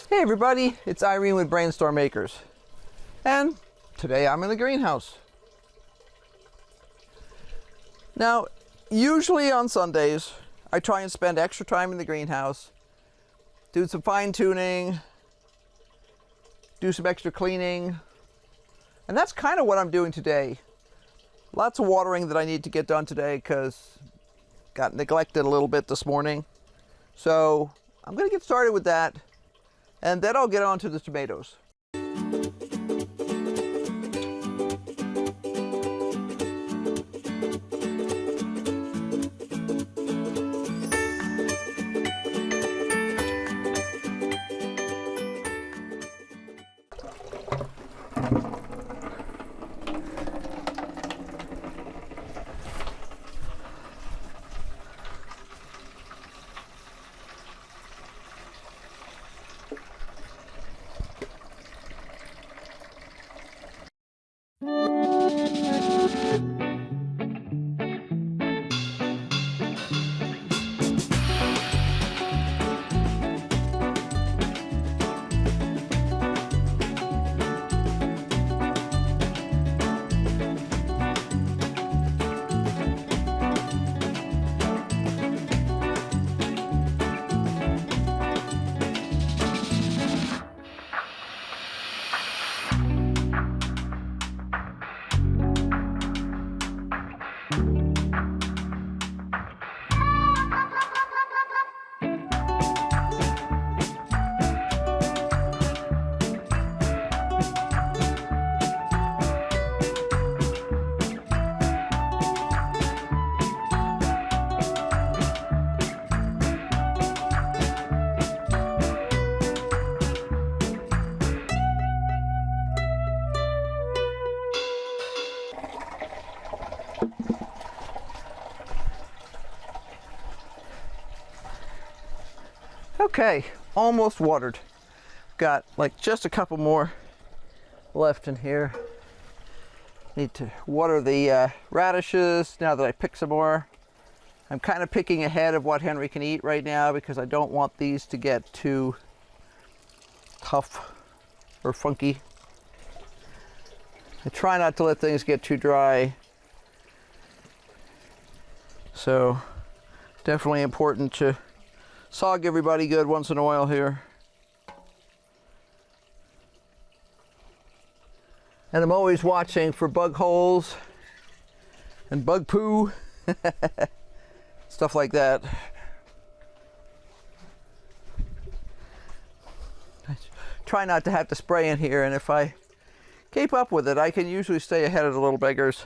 Hey everybody, it's Irene with BrainStormAcres, and today I'm in the greenhouse. Now, usually on Sundays, I try and spend extra time in the greenhouse, do some fine tuning, do some extra cleaning, and that's kind of what I'm doing today. Lots of watering that I need to get done today because got neglected a little bit this morning. So I'm going to get started with that, and then I'll get on to the tomatoes. Okay, almost watered. Got like just a couple more left in here. Need to water the radishes now that I picked some more. I'm kind of picking ahead of what Henry can eat right now because I don't want these to get too tough or funky. I try not to let things get too dry. So definitely important to sog everybody good once in a while here. And I'm always watching for bug holes and bug poo, stuff like that. I try not to have to spray in here, and if I keep up with it, I can usually stay ahead of the little beggars.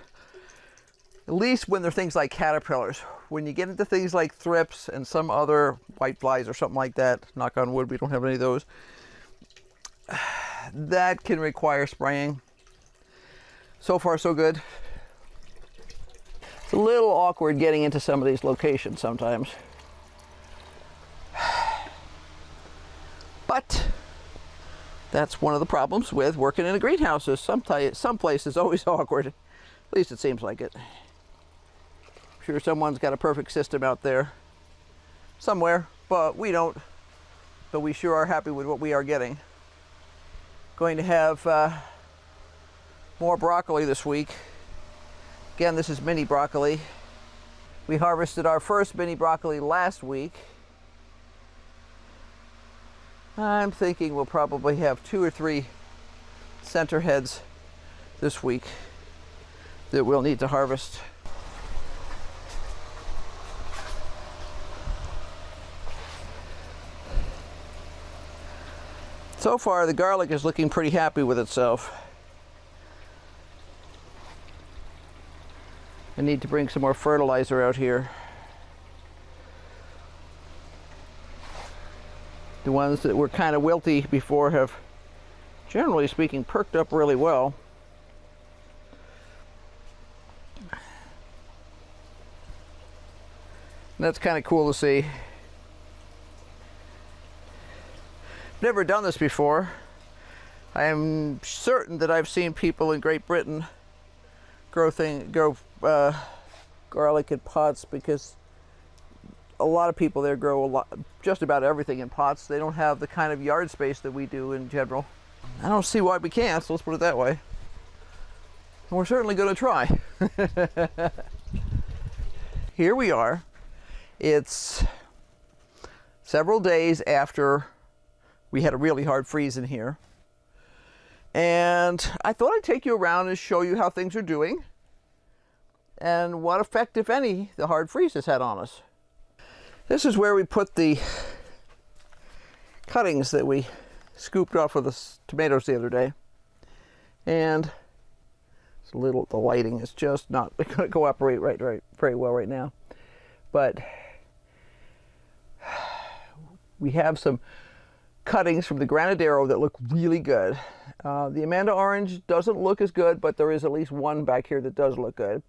At least when they're things like caterpillars. When you get into things like thrips and some other white flies or something like that, knock on wood, we don't have any of those, that can require spraying. So far, so good. It's a little awkward getting into some of these locations sometimes. But that's one of the problems with working in a greenhouse. Some places always awkward. At least it seems like it. I'm sure someone's got a perfect system out there somewhere, but we don't. But we sure are happy with what we are getting. Going to have more broccoli this week. Again, this is mini broccoli. We harvested our first mini broccoli last week. I'm thinking we'll probably have 2 or 3 center heads this week that we'll need to harvest. So far, the garlic is looking pretty happy with itself. I need to bring some more fertilizer out here. The ones that were kind of wilty before have, generally speaking, perked up really well. And that's kind of cool to see. Never done this before. I am certain that I've seen people in Great Britain grow garlic in pots because a lot of people there grow just about everything in pots. They don't have the kind of yard space that we do in general. I don't see why we can't, so let's put it that way. And we're certainly going to try. Here we are. It's several days after we had a really hard freeze in here. And I thought I'd take you around and show you how things are doing and what effect, if any, the hard freeze has had on us. This is where we put the cuttings that we scooped off of the tomatoes the other day. And it's the lighting is just not going to cooperate very well right now. But we have some cuttings from the Granadero that look really good. The Amanda orange doesn't look as good, but there is at least one back here that does look good.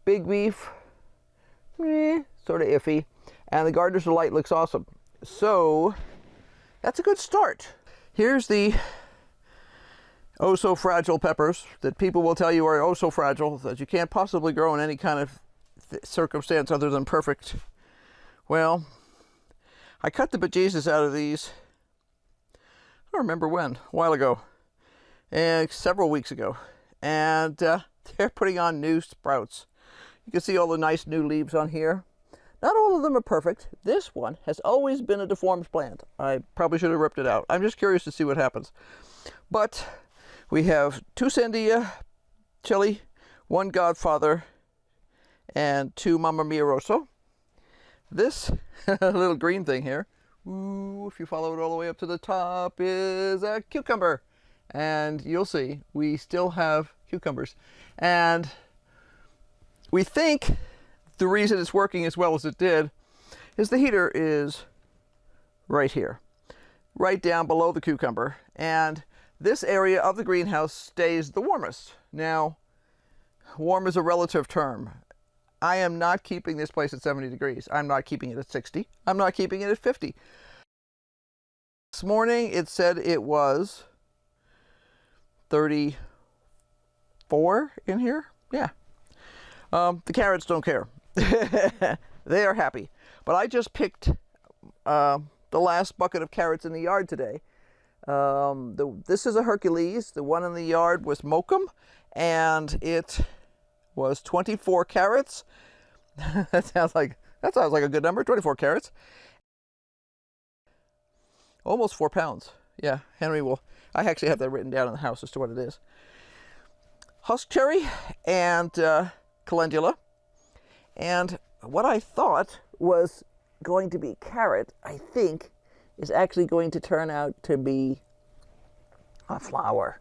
Big beef, sort of iffy. And the Gardener's Delight looks awesome. So that's a good start. Here's the oh so fragile peppers that people will tell you are oh so fragile that you can't possibly grow in any kind of circumstance other than perfect. Well, I cut the bejesus out of these, I don't remember when, a while ago, and several weeks ago, and they're putting on new sprouts. You can see all the nice new leaves on here. Not all of them are perfect. This one has always been a deformed plant. I probably should have ripped it out. I'm just curious to see what happens. But we have 2 Sandia chili, 1 Godfather, and 2 Mamma Mia Rosso. This little green thing here, ooh, if you follow it all the way up to the top, is a cucumber. And you'll see, we still have cucumbers. And we think the reason it's working as well as it did is the heater is right here, right down below the cucumber. And this area of the greenhouse stays the warmest. Now, warm is a relative term. I am not keeping this place at 70 degrees. I'm not keeping it at 60. I'm not keeping it at 50. This morning it said it was 34 in here. Yeah. The carrots don't care. They are happy. But I just picked the last bucket of carrots in the yard today. This is a Hercules. The one in the yard was Mokum, and it was 24 carrots. That sounds like a good number. 24 carrots. Almost 4 pounds. Yeah, Henry will. I actually have that written down in the house as to what it is. Husk cherry and calendula. And what I thought was going to be carrot, I think, is actually going to turn out to be a flower.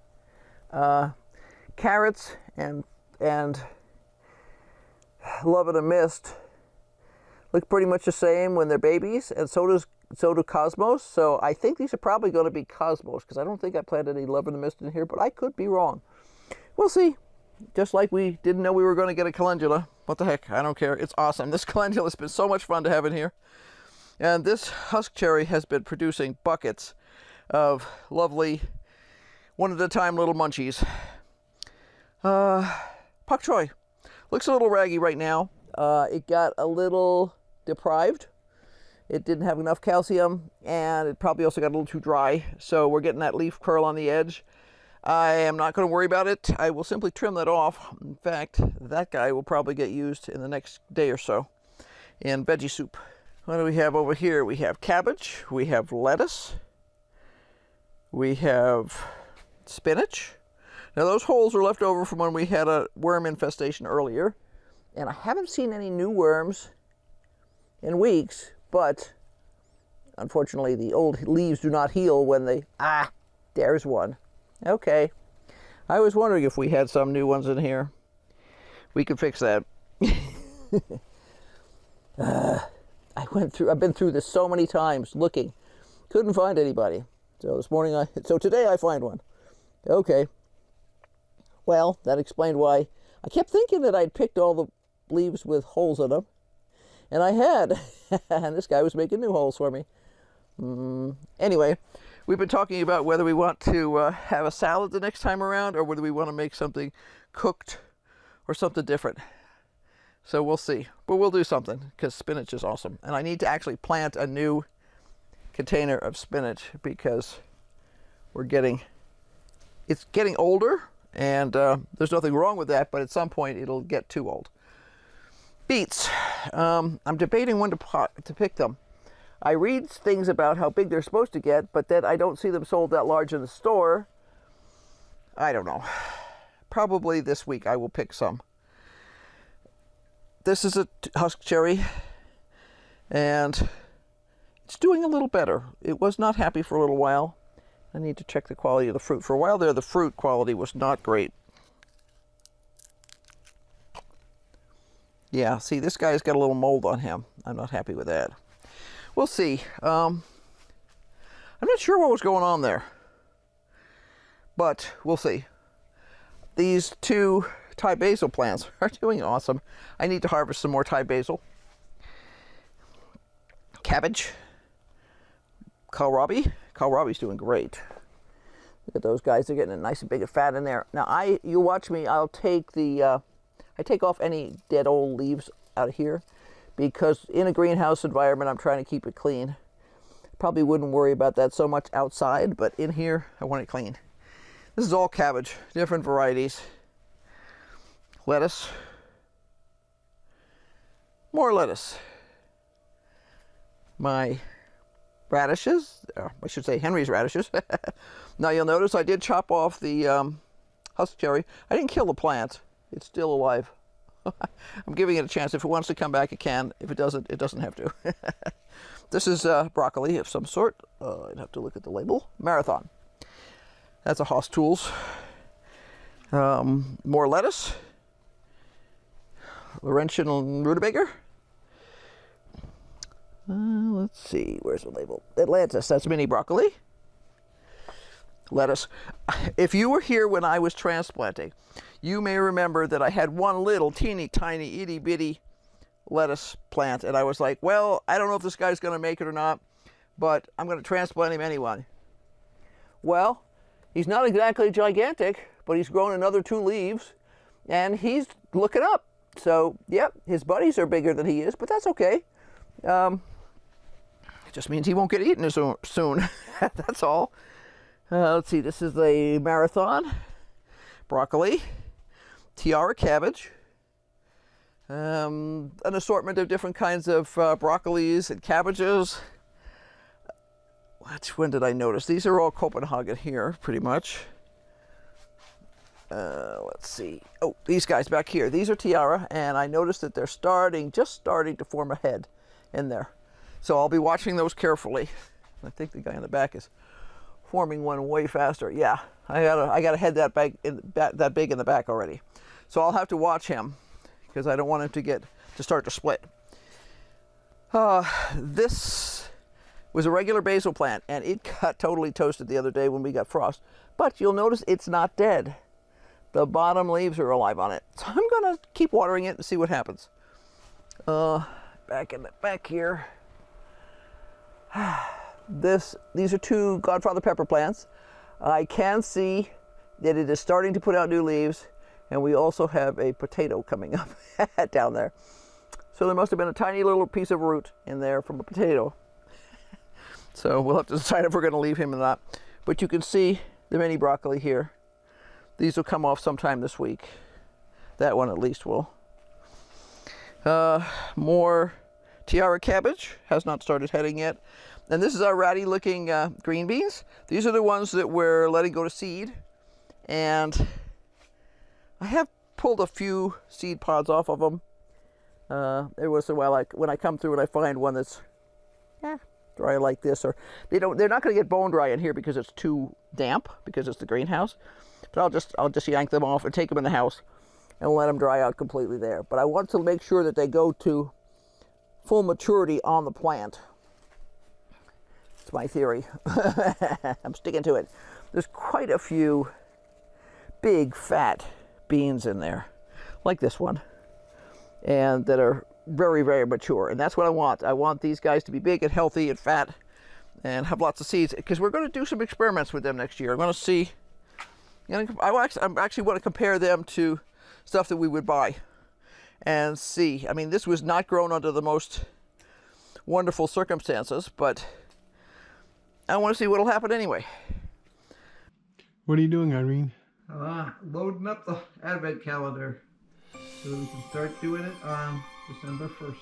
Carrots and lavender mist look pretty much the same when they're babies, and so do cosmos. So I think these are probably going to be cosmos, because I don't think I planted any lavender mist in here, but I could be wrong. We'll see. Just like we didn't know we were going to get a calendula. What the heck? I don't care. It's awesome. This calendula has been so much fun to have in here. And this husk cherry has been producing buckets of lovely, one at a time little munchies. Pak choy. Looks a little raggy right now. It got a little deprived. It didn't have enough calcium, and it probably also got a little too dry. So we're getting that leaf curl on the edge. I am not going to worry about it. I will simply trim that off. In fact, that guy will probably get used in the next day or so in veggie soup. What do we have over here? We have cabbage, we have lettuce, we have spinach. Now those holes are left over from when we had a worm infestation earlier. And I haven't seen any new worms in weeks, but unfortunately the old leaves do not heal when they... there's one. Okay. I was wondering if we had some new ones in here. We could fix that. I've been through this so many times looking. Couldn't find anybody. So today I find one. Okay. Well, that explained why I kept thinking that I'd picked all the leaves with holes in them. And I had. And this guy was making new holes for me. Anyway, we've been talking about whether we want to have a salad the next time around, or whether we want to make something cooked or something different. So we'll see. But we'll do something because spinach is awesome. And I need to actually plant a new container of spinach because it's getting older, and there's nothing wrong with that, but at some point it'll get too old. Beets. I'm debating when to pick them. I read things about how big they're supposed to get, but then I don't see them sold that large in the store. I don't know. Probably this week I will pick some. This is a husk cherry, and it's doing a little better. It was not happy for a little while. I need to check the quality of the fruit. For a while there, the fruit quality was not great. Yeah, see, this guy's got a little mold on him. I'm not happy with that. We'll see. I'm not sure what was going on there, but we'll see. These two Thai basil plants are doing awesome. I need to harvest some more Thai basil. Cabbage. Kohlrabi. Kohlrabi's doing great. Look at those guys. They're getting nice and big and fat in there. Now, you watch me. I'll take I take off any dead old leaves out of here because in a greenhouse environment, I'm trying to keep it clean. Probably wouldn't worry about that so much outside, but in here, I want it clean. This is all cabbage, different varieties. Lettuce. More lettuce. My radishes, I should say Henry's radishes. Now you'll notice I did chop off the husk cherry. I didn't kill the plant. It's still alive. I'm giving it a chance. If it wants to come back, it can. If it doesn't, it doesn't have to. This is broccoli of some sort. I'd have to look at the label. Marathon. That's a Haas Tools. More lettuce. Laurentian rutabaga. Let's see, where's the label? Atlantis, that's mini broccoli. Lettuce. If you were here when I was transplanting, you may remember that I had one little teeny tiny itty bitty lettuce plant, and I was like, well, I don't know if this guy's going to make it or not, but I'm going to transplant him anyway. Well, he's not exactly gigantic, but he's grown another 2 leaves, and he's looking up. So, yep, his buddies are bigger than he is, but that's okay. It just means he won't get eaten soon. That's all. Let's see, this is the marathon. Broccoli. Tiara cabbage. An assortment of different kinds of broccolis and cabbages. When did I notice? These are all Copenhagen here, pretty much. Let's see. Oh, these guys back here. These are Tiara, and I noticed that they're just starting to form a head in there. So I'll be watching those carefully. I think the guy in the back is forming one way faster. Yeah, I got a head that big in the back already. So I'll have to watch him because I don't want him to start to split. This was a regular basil plant, and it got totally toasted the other day when we got frost. But you'll notice it's not dead. The bottom leaves are alive on it. So I'm going to keep watering it and see what happens. Back in the back here. These are 2 Godfather pepper plants. I can see that it is starting to put out new leaves, and we also have a potato coming up down there. So there must have been a tiny little piece of root in there from a potato. So we'll have to decide if we're going to leave him or not. But you can see the mini broccoli here. These will come off sometime this week. That one at least will. More Tiara cabbage. Has not started heading yet. And this is our ratty looking green beans. These are the ones that we're letting go to seed. And I have pulled a few seed pods off of them. Every once in a while, when I come through and I find one that's dry like this, or they're not going to get bone dry in here because it's too damp, because it's the greenhouse. But I'll just yank them off and take them in the house and let them dry out completely there. But I want to make sure that they go to full maturity on the plant. It's my theory. I'm sticking to it. There's quite a few big fat beans in there, like this one, and that are very, very mature. And that's what I want. I want these guys to be big and healthy and fat and have lots of seeds, because we're going to do some experiments with them next year. I'm going to see, I actually want to compare them to stuff that we would buy. and see. I mean, this was not grown under the most wonderful circumstances, but I want to see what'll happen anyway. What are you doing, Irene? Loading up the advent calendar so that we can start doing it on December 1st.